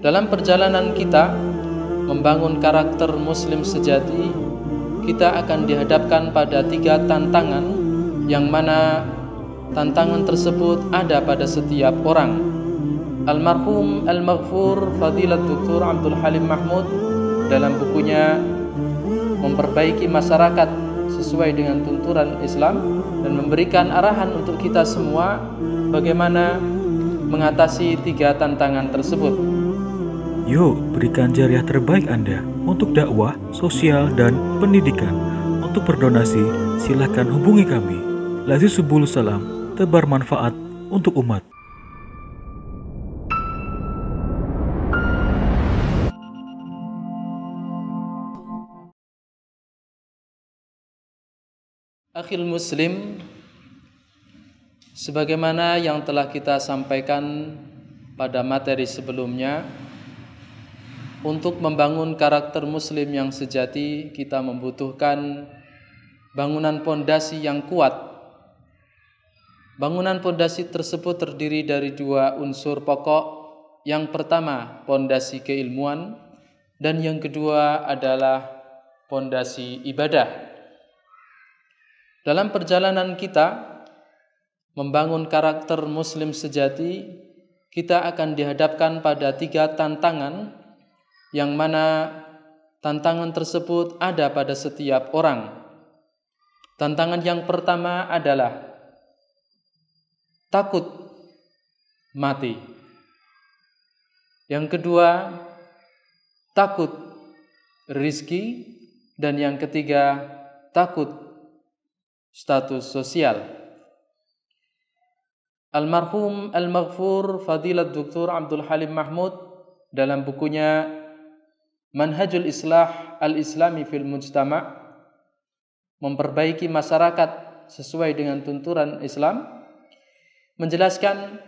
Dalam perjalanan kita membangun karakter muslim sejati, kita akan dihadapkan pada 3 tantangan, yang mana tantangan tersebut ada pada setiap orang. Almarhum Al-Maghfur Fadilat Dr. Abdul Halim Mahmud dalam bukunya Memperbaiki Masyarakat sesuai dengan tuntunan Islam dan memberikan arahan untuk kita semua bagaimana mengatasi 3 tantangan tersebut. Yuk, berikan jariah terbaik Anda untuk dakwah, sosial, dan pendidikan. Untuk berdonasi, silakan hubungi kami. Lazi Subul Salam, tebar manfaat untuk umat. Akhil Muslim, sebagaimana yang telah kita sampaikan pada materi sebelumnya, untuk membangun karakter muslim yang sejati, kita membutuhkan bangunan pondasi yang kuat. Bangunan pondasi tersebut terdiri dari 2 unsur pokok. Yang pertama, pondasi keilmuan, dan yang kedua adalah pondasi ibadah. Dalam perjalanan kita membangun karakter muslim sejati, kita akan dihadapkan pada 3 tantangan, yang mana tantangan tersebut ada pada setiap orang. Tantangan yang pertama adalah takut mati. Yang kedua, takut rizki, dan yang ketiga, takut status sosial. Almarhum Al-Maghfur Fadilat Dr. Abdul Halim Mahmud dalam bukunya Manhajul Islah Al-Islami fil Mujtama', memperbaiki masyarakat sesuai dengan tuntunan Islam, menjelaskan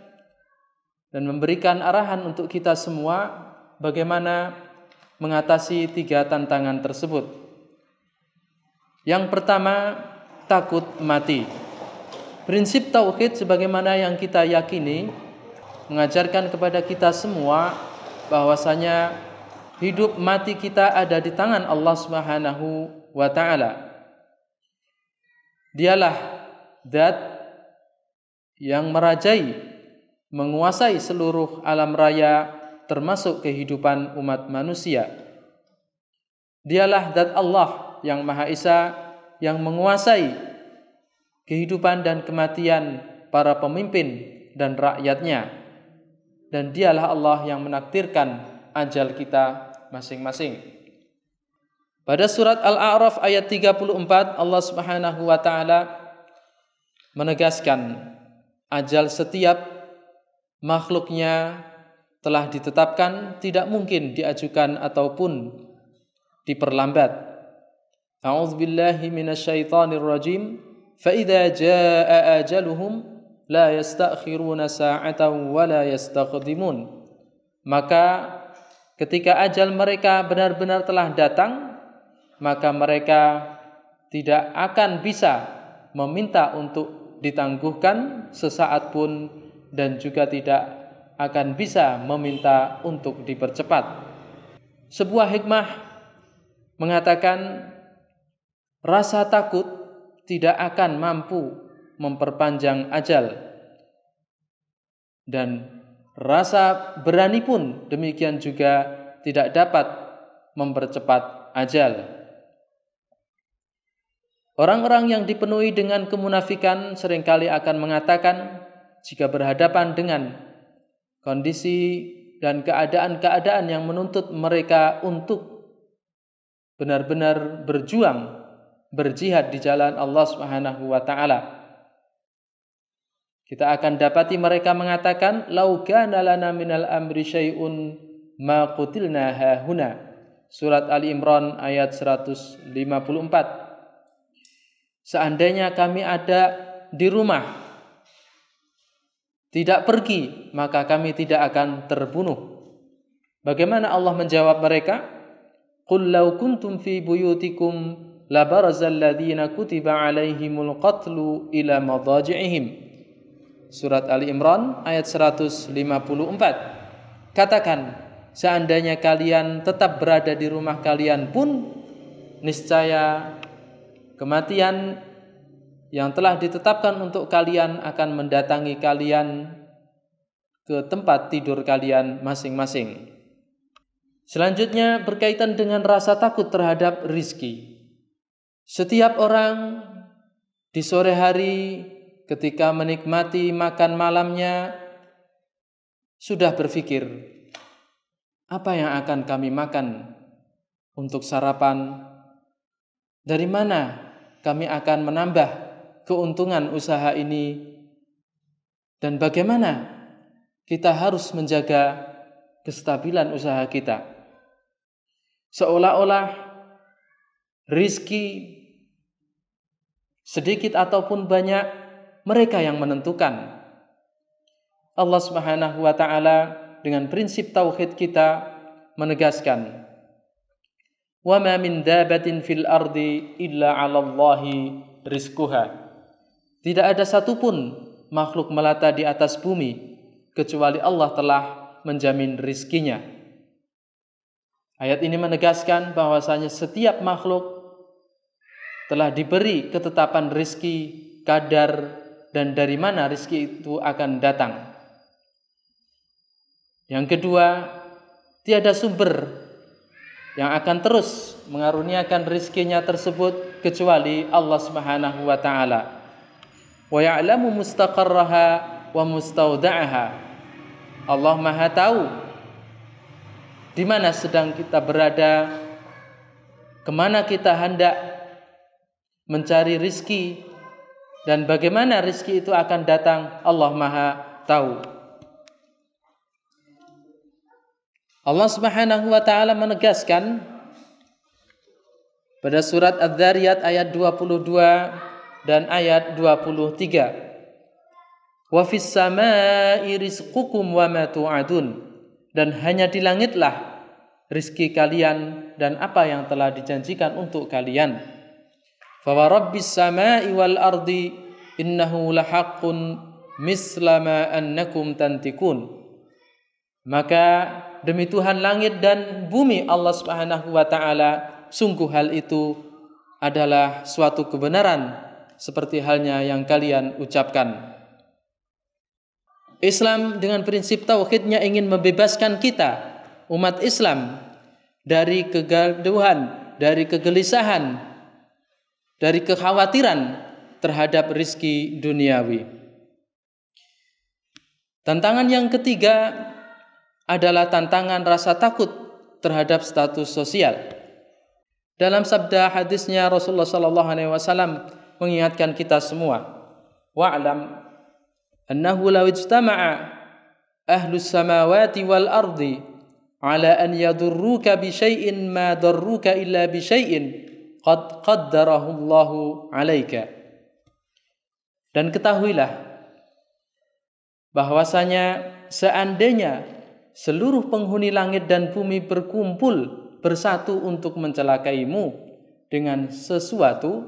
dan memberikan arahan untuk kita semua bagaimana mengatasi 3 tantangan tersebut. Yang pertama, takut mati. Prinsip tauhid sebagaimana yang kita yakini mengajarkan kepada kita semua bahwasanya hidup mati kita ada di tangan Allah Subhanahu wa ta'ala. Dialah zat yang merajai, menguasai seluruh alam raya termasuk kehidupan umat manusia. Dialah zat Allah yang Maha Esa, yang menguasai kehidupan dan kematian para pemimpin dan rakyatnya. Dan dialah Allah yang menakdirkan ajal kita masing-masing. Pada surat Al-A'raf ayat 34, Allah Subhanahu wa ta'ala menegaskan ajal setiap makhluknya telah ditetapkan, tidak mungkin diajukan ataupun diperlambat. A'udzubillahi minasyaitonir rajim. Fa idza jaa ajaluhum la yastakhiruna sa'atan wa la yastaqdimun. Maka ketika ajal mereka benar-benar telah datang, maka mereka tidak akan bisa meminta untuk ditangguhkan sesaat pun, dan juga tidak akan bisa meminta untuk dipercepat. Sebuah hikmah mengatakan rasa takut tidak akan mampu memperpanjang ajal, dan rasa berani pun demikian juga tidak dapat mempercepat ajal. Orang-orang yang dipenuhi dengan kemunafikan seringkali akan mengatakan jika berhadapan dengan kondisi dan keadaan-keadaan yang menuntut mereka untuk benar-benar berjuang, berjihad di jalan Allah Subhanahu wa ta'ala, kita akan dapati mereka mengatakan, "Lau kana lana minal amri syai'un ma qutilna hahuna." Surat Ali Imran ayat 154. Seandainya kami ada di rumah, tidak pergi, maka kami tidak akan terbunuh. Bagaimana Allah menjawab mereka? "Qul law kuntum fi buyutikum labarazal ladzina kutiba alaihimul qatlu ila madaji'ihim." Surat Ali Imran ayat 154. Katakan, seandainya kalian tetap berada di rumah kalian pun, niscaya kematian yang telah ditetapkan untuk kalian akan mendatangi kalian ke tempat tidur kalian masing-masing. Selanjutnya berkaitan dengan rasa takut terhadap rizki. Setiap orang di sore hari ketika menikmati makan malamnya sudah berpikir, apa yang akan kami makan untuk sarapan? Dari mana kami akan menambah keuntungan usaha ini? Dan bagaimana kita harus menjaga kestabilan usaha kita? Seolah-olah rizki sedikit ataupun banyak mereka yang menentukan. Allah Subhanahu wa ta'ala dengan prinsip tauhid kita menegaskan, wa ma min dabatin fil ardi illa 'ala Allahi rizquha. Tidak ada satupun makhluk melata di atas bumi kecuali Allah telah menjamin rizkinya. Ayat ini menegaskan bahwasanya setiap makhluk telah diberi ketetapan rizki, kadar, dan dari mana rizki itu akan datang. Yang kedua, tiada sumber yang akan terus mengaruniakan rizkinya tersebut kecuali Allah Subhanahu wa ta'ala. Wa ya'lamu mustaqarraha wa mustauda'aha. Allah Maha tahu di mana sedang kita berada, kemana kita hendak mencari rizki, dan bagaimana rizki itu akan datang. Allah Maha tahu. Allah Subhanahu wa ta'ala menegaskan pada surat Adz-Dzariyat ayat 22 dan ayat 23. Wa fis samaa'i rizqukum wa ma tu'adun. Dan hanya di langitlah rizki kalian dan apa yang telah dijanjikan untuk kalian. Fa wa rabbis samaa'i wal ardi innahu lahaqqun misla ma annakum tantikun. Maka demi Tuhan langit dan bumi Allah Subhanahu wa ta'ala, sungguh hal itu adalah suatu kebenaran seperti halnya yang kalian ucapkan. Islam dengan prinsip tauhidnya ingin membebaskan kita, umat Islam, dari kegaduhan, dari kegelisahan, dari kekhawatiran terhadap rizki duniawi. Tantangan yang ketiga adalah tantangan rasa takut terhadap status sosial. Dalam sabda hadisnya Rasulullah sallallahu alaihi wasallam mengingatkan kita semua, wa'lam annahu law ijtama'a ahlus samawati wal ardi ala an yadurruka bi syai'in ma darruka illa bi syai'in qad qaddarahu Allahu 'alaika. Dan ketahuilah bahwasanya seandainya seluruh penghuni langit dan bumi berkumpul bersatu untuk mencelakaimu dengan sesuatu,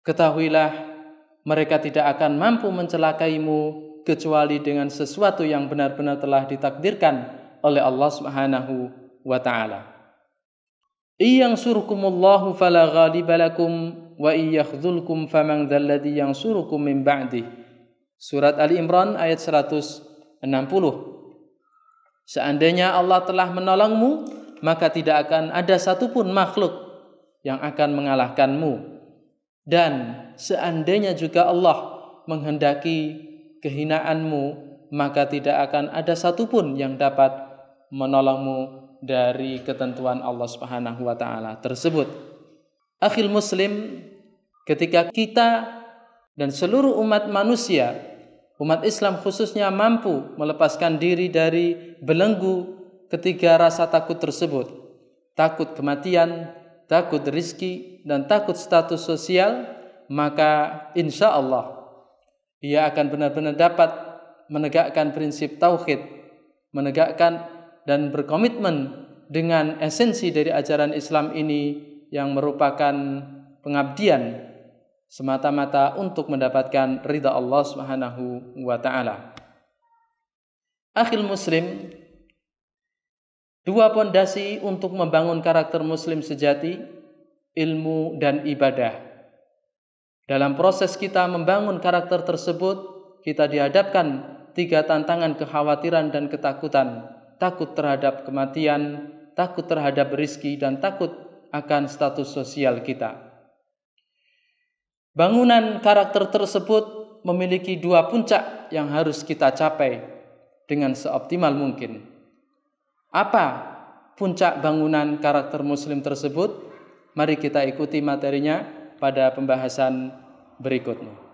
ketahuilah mereka tidak akan mampu mencelakaimu kecuali dengan sesuatu yang benar-benar telah ditakdirkan oleh Allah Subhanahu wa ta'ala. Iyansurkumullahu fala ghaliba lakum wa iyakhzulkum faman dzalladzi yansurukum min ba'dih. Surat Ali Imran ayat 160. Seandainya Allah telah menolongmu, maka tidak akan ada satupun makhluk yang akan mengalahkanmu. Dan seandainya juga Allah menghendaki kehinaanmu, maka tidak akan ada satupun yang dapat menolongmu dari ketentuan Allah Subhanahu wa ta'ala tersebut. Akhil muslim, ketika kita dan seluruh umat manusia, umat Islam khususnya, mampu melepaskan diri dari belenggu ketiga rasa takut tersebut, takut kematian, takut rizki, dan takut status sosial, maka insya Allah ia akan benar-benar dapat menegakkan prinsip tauhid, menegakkan dan berkomitmen dengan esensi dari ajaran Islam ini yang merupakan pengabdian semata-mata untuk mendapatkan ridha Allah Subhanahu wa ta'ala. Akhil muslim, Dua pondasi untuk membangun karakter muslim sejati, ilmu dan ibadah. Dalam proses kita membangun karakter tersebut, kita dihadapkan 3 tantangan kekhawatiran dan ketakutan. Takut terhadap kematian, takut terhadap rizki, dan takut akan status sosial kita. Bangunan karakter tersebut memiliki 2 puncak yang harus kita capai dengan seoptimal mungkin. Apa puncak bangunan karakter muslim tersebut? Mari kita ikuti materinya pada pembahasan berikutnya.